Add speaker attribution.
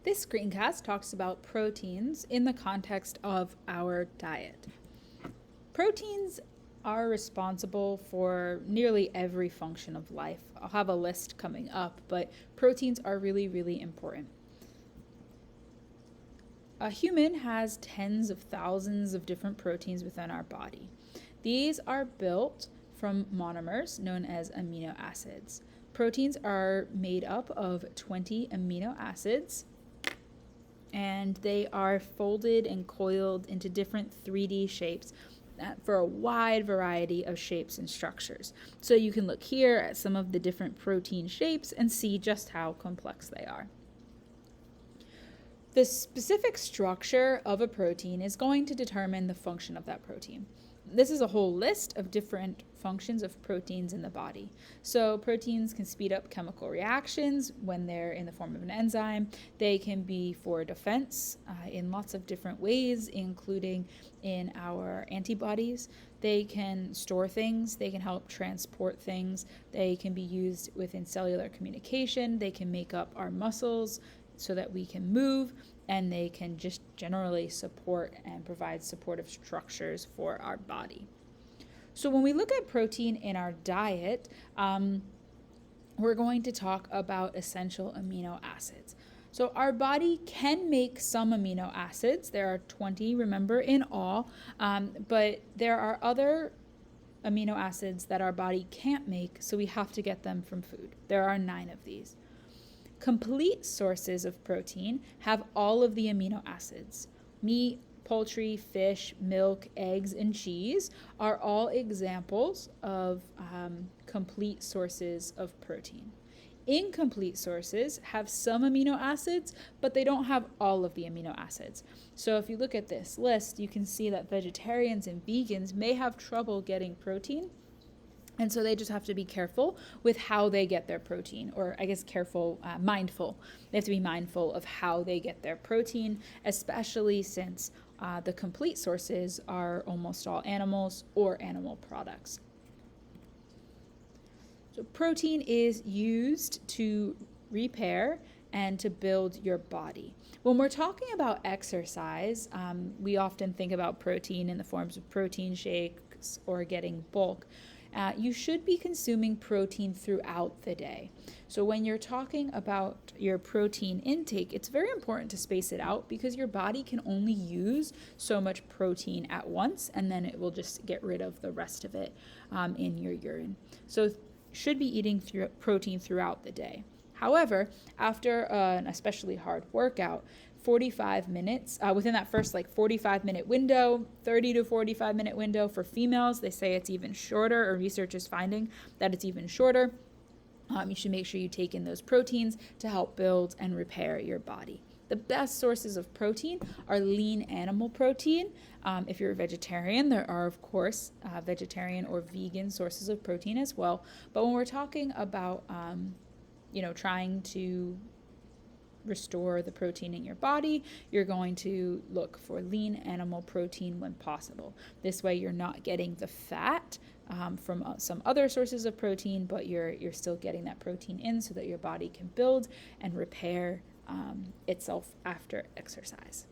Speaker 1: This screencast talks about proteins in the context of our diet. Proteins are responsible for nearly every function of life. I'll have a list coming up, but proteins are really, really important. A human has tens of thousands of different proteins within our body. These are built from monomers known as amino acids. Proteins are made up of 20 amino acids, and they are folded and coiled into different 3D shapes for a wide variety of shapes and structures. So you can look here at some of the different protein shapes and see just how complex they are. The specific structure of a protein is going to determine the function of that protein. This is a whole list of different functions of proteins in the body. So proteins can speed up chemical reactions when they're in the form of an enzyme. They can be for defense in lots of different ways, including in our antibodies. They can store things. They can help transport things. They can be used within cellular communication. They can make up our muscles so that we can move, and they can just generally support and provide supportive structures for our body. So when we look at protein in our diet, we're going to talk about essential amino acids. So our body can make some amino acids. There are 20, remember, in all, but there are other amino acids that our body can't make, so we have to get them from food. There are 9 of these. Complete sources of protein have all of the amino acids. Meat, poultry, fish, milk, eggs, and cheese are all examples of complete sources of protein. Incomplete sources have some amino acids, but they don't have all of the amino acids. So if you look at this list, you can see that vegetarians and vegans may have trouble getting protein. And so they just have to be careful with how they get their protein, or I guess mindful. They have to be mindful of how they get their protein, especially since the complete sources are almost all animals or animal products. So protein is used to repair and to build your body. When we're talking about exercise, we often think about protein in the forms of protein shakes or getting bulk. You should be consuming protein throughout the day. So when you're talking about your protein intake, it's very important to space it out because your body can only use so much protein at once, and then it will just get rid of the rest of it in your urine. So should be eating protein throughout the day. However, after an especially hard workout, 45 minutes, within that first 45-minute window, 30 to 45-minute window for females, they say it's even shorter, or research is finding that it's even shorter. You should make sure you take in those proteins to help build and repair your body. The best sources of protein are lean animal protein. If you're a vegetarian, there are, of course, vegetarian or vegan sources of protein as well. But when we're talking about, trying to restore the protein in your body, you're going to look for lean animal protein when possible. This way you're not getting the fat from some other sources of protein, but you're still getting that protein in so that your body can build and repair itself after exercise.